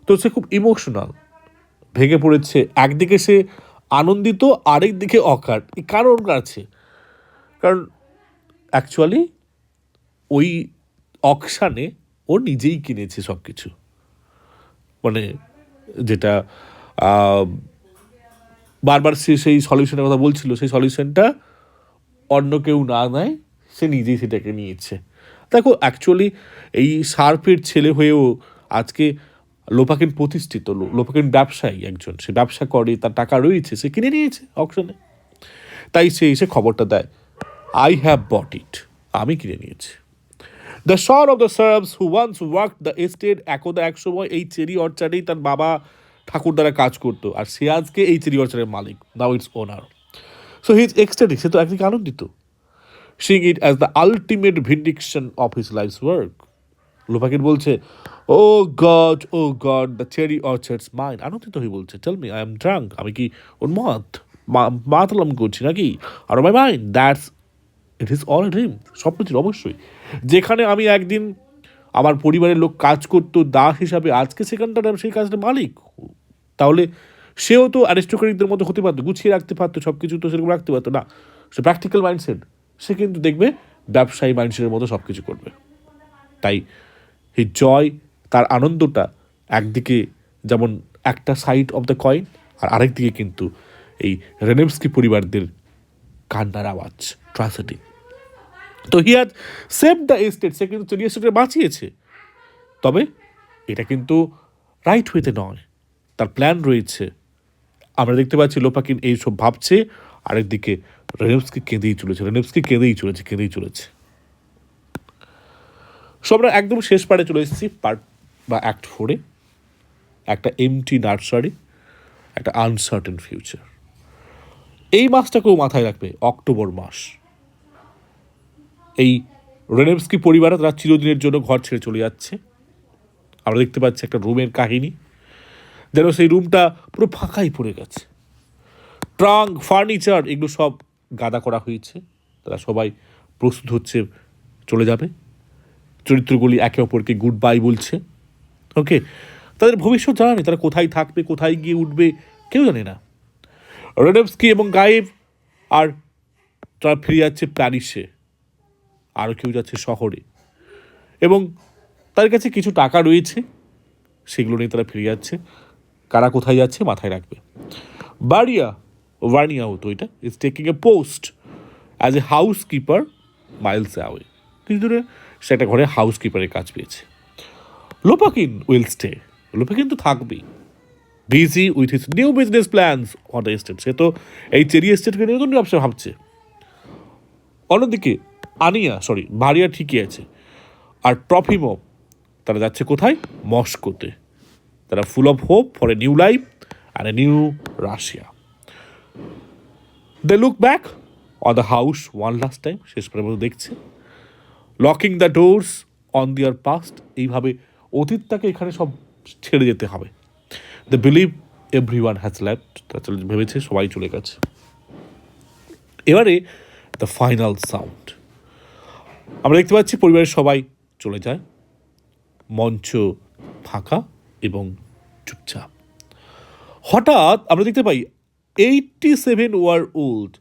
তো সে খুব ইমোশনাল, ভেঙে পড়েছে। একদিকে সে আনন্দিত, আরেক দিকে অকাট। এই কারণ আছে, কারণ অ্যাকচুয়ালি ওই অকশানে ও নিজেই কিনেছে সব কিছু। মানে যেটা বারবার সে সেই সলিউশনের কথা বলছিল, সেই সলিউশনটা অন্য কেউ না নেয়, সে নিজেই সেটাকে নিয়েছে। দেখো অ্যাকচুয়ালি এই সার্ফের ছেলে হয়েও আজকে লোপাকিন প্রতিষ্ঠিত, লোপাকিন ব্যবসায়ী একজন, সে ব্যবসা করে, তার টাকা রয়েছে, সে কিনে নিয়েছে অকশনে। তাই সে এসে খবরটা দেয়, আই হ্যাভ বট ইট, আমি কিনে নিয়েছি। The son of the serfs who once work the estate, একদা এক সময় এই চেরি অর্চার্ডেই তার বাবা ঠাকুর দ্বারা কাজ করতো, আর সে আজকে এই চেরি অর্চার্ডের মালিক, now it's owner. So he is ecstatic, সে তো একদিকে আনন্দিত, seeing it as the ultimate vindication of his life's work. Lopakhin বলছে, oh God the cherry orchard's mine. আনন্দিত হয়ে বলছে, tell me, I am drunk, আমি কি উন্মাদ, মাতালাম করছি নাকি? আর my mind that's it is all dream. স্বপ্ন ছিল অবশ্যই। যেখানে আমি একদিন আমার পরিবারের লোক কাজ করতো দাস হিসাবে, আজকে সেখানটার সেই কাজটা মালিক। তাহলে সেও তো অ্যারিস্টোক্রেটদের মতো হতে পারতো, গুছিয়ে রাখতে পারতো সব কিছু, তো সেরকম রাখতে পারতো না। সে প্র্যাকটিক্যাল মাইন্ডসেট, সে কিন্তু দেখবে ব্যবসায়ী মাইন্ডসেটের মতো সব কিছু করবে। তাই এই জয়, তার আনন্দটা একদিকে যেমন একটা সাইড অফ দ্য কয়েন, আর আরেকদিকে কিন্তু এই রেনেভস্কি পরিবারদের কান্নার আওয়াজ, ট্রাজেডি। তো he has save the estate, সে কিন্তু চেরি এস্টেটে বাঁচিয়েছে। তবে এটা কিন্তু রাইট ওয়েতে নয়, তার প্ল্যান রয়েছে। আমরা দেখতে পাচ্ছি লোপাকিন এইসব ভাবছে, আরেকদিকে রেনেভস্কি কেঁদেই চলেছে। সো আমরা একদম শেষ পার্টে চলে এসেছি, পার্ট বা অ্যাক্ট 4-এ। একটা এমটি নার্সারি, একটা আনসার্টেন ফিউচার। এই মাসটাকেও মাথায় রাখবে, অক্টোবর মাস। এই রেনেভস্কি পরিবার তারা চিরদিনের জন্য ঘর ছেড়ে চলে যাচ্ছে। আমরা দেখতে পাচ্ছি একটা রুমের কাহিনী, যেন সেই রুমটা পুরো ফাঁকাই পড়ে গেছে। ট্রাঙ্ক, ফার্নিচার, এগুলো সব গাদা করা হয়েছে। তারা সবাই প্রস্তুত হচ্ছে চলে যাবে। চরিত্রগুলি একে অপরকে গুড বাই বলছে। ওকে, তাদের ভবিষ্যৎ জানা নেই, তারা কোথায় থাকবে, কোথায় গিয়ে উঠবে, কেউ জানে না। রেনেভস্কি এবং গায়েব আর তারা ফিরে যাচ্ছে প্যারিসে, আরও কেউ যাচ্ছে শহরে, এবং তাদের কাছে কিছু টাকা রয়েছে, সেগুলো নিয়ে তারা ফিরে যাচ্ছে। কারা কোথায় যাচ্ছে মাথায় রাখবে। ভার্নিয়া হতো এটা, is taking a post as a house keeper Miles away. কিছু দূরে সে একটা ঘরে হাউস কিপারের কাজ পেয়েছে। লোপাকিন উইল স্টে, লোপাকিন তো থাকবেই, busy with his new business plans on the estate. সে তো এই চেরি এস্টেটকে নিয়ে নতুন ব্যবসা ভাবছে। অন্যদিকে ভারিয়া ঠিকই আছে, আর ট্রফিমো তারা যাচ্ছে কোথায়? মস্কোতে। তারা full of hope for a new life and a new Russia. They look back on the house one last time, শেষ পরের মতো দেখছে। Locking the doors on their past, এইভাবে অতীতটাকে এখানে সব ছেড়ে যেতে হবে। They believe everyone has left, তারা ভেবেছে সবাই চলে গেছে। এবারে দ্য ফাইনাল সাউন্ড, আমরা দেখতে পাচ্ছি পরিবারের সবাই চলে যায়, মঞ্চ ফাঁকা এবং চুপচাপ। হঠাৎ আমরা দেখতে পাই 87 ইয়ার ওল্ড,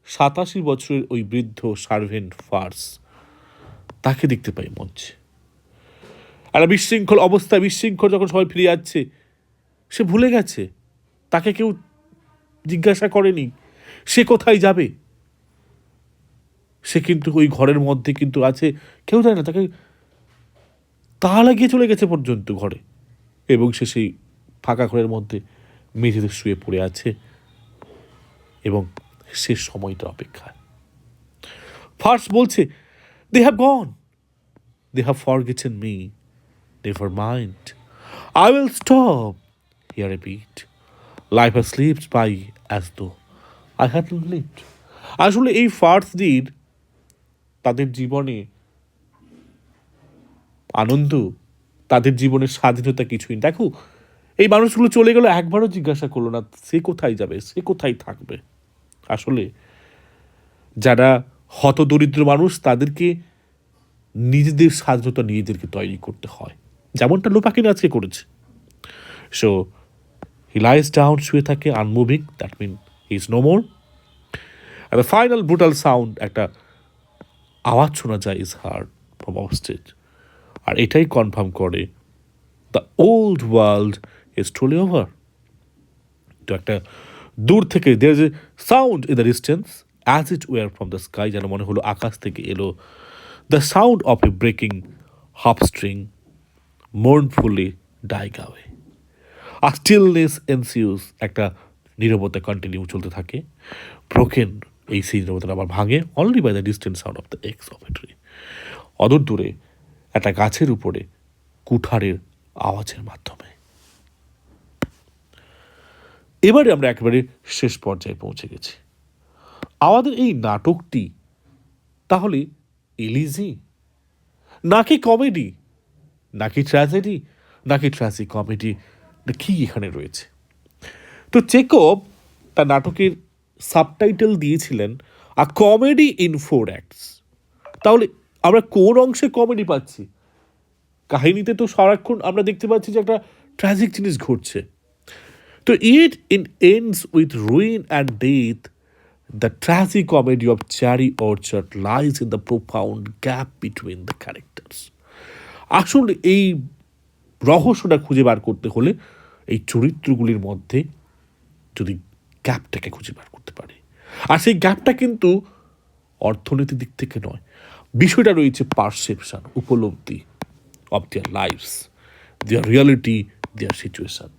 87 বছরের ওই বৃদ্ধ সার্ভেন্ট ফার্স, তাকে দেখতে পাই মঞ্চে। একটা বিশৃঙ্খল অবস্থায়, যখন সবাই ফিরে যাচ্ছে, সে ভুলে গেছে, তাকে কেউ জিজ্ঞাসা করেনি সে কোথায় যাবে। সে কিন্তু ওই ঘরের মধ্যে কিন্তু আছে, কেউ জানে না তাকে, তালা লাগিয়ে চলে গেছে পর্যন্ত ঘরে, এবং সে সেই ফাঁকা ঘরের মধ্যে মেঝেতে শুয়ে পড়ে আছে এবং শেষ সময়টা অপেক্ষায়। ফার্স্ট বলছে, they have gone, they have forgotten me, never mind, I will stop here a bit, life has slipped by as though I hadn't lived. আসলে এই ফার্স্টদের তাদের জীবনে আনন্দ, তাদের জীবনের স্বাধীনতা কিছুই। দেখো এই মানুষগুলো চলে গেল, একবারও জিজ্ঞাসা করলো না সে কোথায় যাবে, সে কোথায় থাকবে। আসলে যারা হতদরিদ্র মানুষ, তাদেরকে নিজেদের স্বাধীনতা নিজেদেরকে তৈরি করতে হয়, যেমনটা লোপাকিন আজকে করেছে। সো হি লাইজ ডাউন, শুয়ে থাকে unmoving, that mean he is no more. আর দ্য ফাইনাল ব্রুটাল সাউন্ড, একটা আওয়াজ শোনা যায়, ইজ হার্ড ফ্রম অফস্টেজ। আর এটাই কনফার্ম করে the old world is truly over. তো একটা দূর থেকে there is a sound in the distance as it were from the sky, যেন মনে হলো আকাশ থেকে এলো। The sound of a breaking half string mournfully dying away. আর স্টিলনেস এনসিউস, একটা নীরবতা কন্টিনিউ চলতে থাকে। ব্রোকেন, এই সেই নীরবতাটা আবার ভাঙে only by the distant sound of the axe of a tree. অদূর দূরে একটা গাছের উপরে কুঠারের আওয়াজের মাধ্যমে। এবারে আমরা একেবারে শেষ পর্যায়ে পৌঁছে গেছি। আমাদের এই নাটকটি তাহলে এলিজি, নাকি কমেডি, নাকি ট্র্যাজেডি, নাকি ট্র্যাজিক কমেডি, কি এখানে রয়েছে? তো চেকভ তার নাটকের সাবটাইটেল দিয়েছিলেন আ কমেডি ইন 4 অ্যাক্টস। তাহলে আমরা কোন অংশে কমেডি পাচ্ছি? কাহিনীতে তো সারাক্ষণ আমরা দেখতে পাচ্ছি যে একটা ট্র্যাজিক জিনিস ঘটছে। তো it in ends with ruin and death, the tragic comedy of cherry orchard lies in the profound gap between the characters. আসলে এই রহস্যটা খুঁজে বার করতে হলে এই চরিত্রগুলির মধ্যে যদি গ্যাপটাকে খুঁজে বার করতে পারে, আর সেই গ্যাপটা কিন্তু অর্থনীতির দিক থেকে নয়, বিষয়টা রয়েছে পারসেপশন, উপলব্ধি of their lives, their reality, their situation.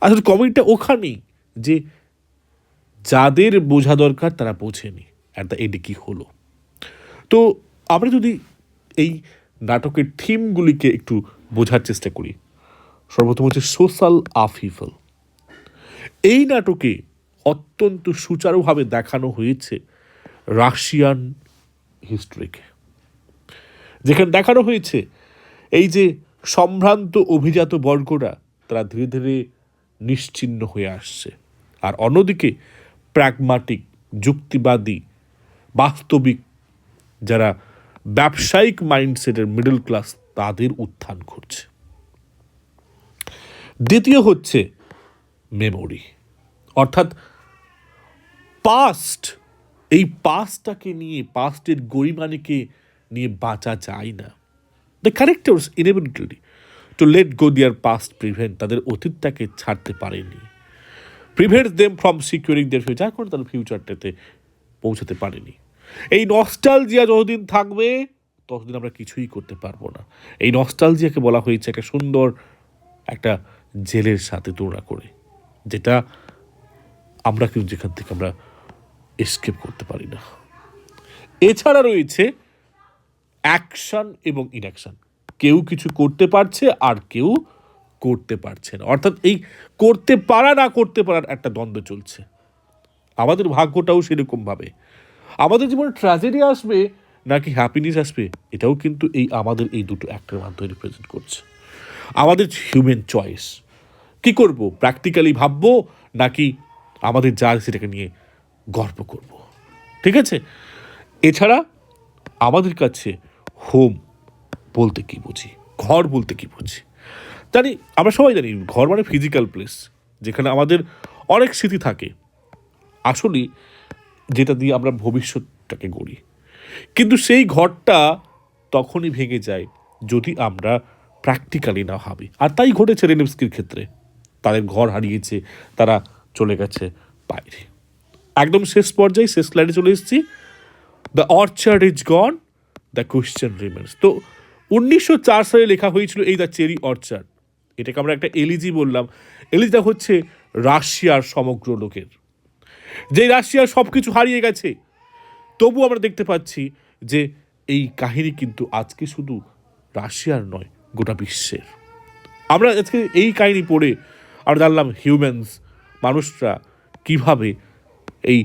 আসলে কমেডিটা ওখানেই যে যাদের বোঝা দরকার তারা বোঝেনি অ্যাট দ্য এন্ডে কী হলো। তো আমরা যদি এই নাটকের থিমগুলিকে একটু বোঝার চেষ্টা করি, সর্বপ্রথম হচ্ছে সোশ্যাল আপহিভাল। এই নাটকে অত্যন্ত সুচারুভাবে দেখানো হয়েছে রাশিয়ান হিস্ট্রিকে, যেখানে দেখানো হয়েছে এই যে সম্ভ্রান্ত অভিজাত বর্গরা তারা ধীরে ধীরে নিশ্চিহ্ন হয়ে আসছে, আর অন্যদিকে প্র্যাগমাটিক, যুক্তিবাদী, বাস্তবিক যারা ব্যবসায়িক মাইন্ডসেটের মিডল ক্লাস, তাদের উত্থান ঘটছে। দ্বিতীয় হচ্ছে মেমোরি, অর্থাৎ পাস্ট। এই পাস্টটাকে নিয়ে, পাস্টের গরিমানিকে নিয়ে বাঁচা যায় না। The characters inevitably to let go their past prevent, তাদের অতীতটাকে ছাড়তে পারেনি। Prevents them from securing their future, যার কারণে তাদের ফিউচারটাতে পৌঁছাতে পারেনি। এই নস্টালজিয়া যতদিন থাকবে ততদিন আমরা কিছুই করতে পারবো না। এই নস্টালজিয়াকে বলা হয়েছে একটা সুন্দর একটা জেলের সাথে তুলনা করে, যেটা আমরা কিন্তু যেখান থেকে আমরা এসকেপ করতে পারি না। এছাড়া রয়েছে অ্যাকশন এবং ইনঅ্যাকশন, কেউ কিছু করতে পারছে আর কেউ করতে পারছে না, অর্থাৎ এই করতে পারা না করতে পারার একটা দ্বন্দ্ব চলছে। আমাদের ভাগ্যটাও সেরকমভাবে, আমাদের জীবনে ট্র্যাজেডি আসবে নাকি হ্যাপিনেস আসবে, এটাও কিন্তু এই আমাদের এই দুটো অ্যাক্টের মাধ্যমে রিপ্রেজেন্ট করছে। আমাদের হিউম্যান চয়েস, কি করব, প্র্যাকটিক্যালি ভাববো নাকি আমাদের যার সেটাকে নিয়ে গর্ব করব, ঠিক আছে? এছাড়া আমাদের কাছে হোম বলতে কি বুঝি, ঘর বলতে কি বুঝি, জানি আমরা সবাই জানি ঘর মানে ফিজিক্যাল প্লেস, যেখানে আমাদের অনেক স্মৃতি থাকে, আসলে যেটা দিয়ে আমরা ভবিষ্যৎটাকে গড়ি। কিন্তু সেই ঘরটা তখনই ভেঙে যায় যদি আমরা প্র্যাকটিক্যালি না ভাবি। আর তাই ঘটেছে রেনেভস্কির ক্ষেত্রে, তাদের ঘর হারিয়েছে, তারা চলে গেছে বাইরে। একদম শেষ পর্যায়ে, শেষ স্লাইডে চলে এসেছি। The orchard is gone, the question remains. তো 1904 সালে লেখা হয়েছিল এই দ্য চেরি অর্চার্ড। এটাকে আমরা একটা এলিজি বললাম। এলিজিটা হচ্ছে রাশিয়ার সমগ্র লোকের, যে রাশিয়ার সব কিছু হারিয়ে গেছে, তবু আমরা দেখতে পাচ্ছি যে এই কাহিনী কিন্তু আজকে শুধু রাশিয়ার নয়, গোটা বিশ্বের। আমরা আজকে এই কাহিনী পড়ে আমরা জানলাম হিউম্যানস, মানুষরা কিভাবে এই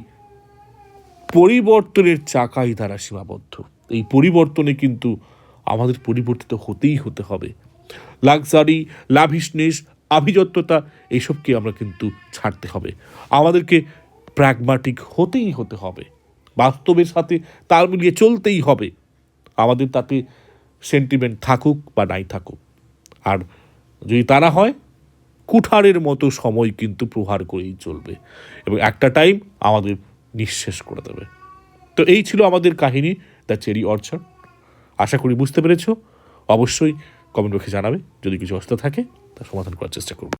পরিবর্তনের চাকাই তারা সীমাবদ্ধ। এই পরিবর্তনে কিন্তু আমাদের পরিবর্তিত হতে হবে। লাক্সারি, লাভিশনেস, আভিজাত্যতা, এইসবকে আমরা কিন্তু ছাড়তে হবে। আমাদেরকে প্র্যাগমাটিক হতে হবে, বাস্তবের সাথে তাল মিলিয়ে চলতেই হবে। আমাদের তাতে সেন্টিমেন্ট থাকুক বা নাই থাকুক, আর যদি তারা হয় কুঠারের মতো সময় কিন্তু প্রহার করেই চলবে এবং একটা টাইম আমাদের নিঃশেষ করে দেবে। তো এই ছিল আমাদের কাহিনী দ্য চেরি অর্চার্ড। আশা করি বুঝতে পেরেছ। অবশ্যই কমেন্ট বক্সে জানাবে, যদি কিছু অসুবিধা থাকে তার সমাধান করার চেষ্টা করব।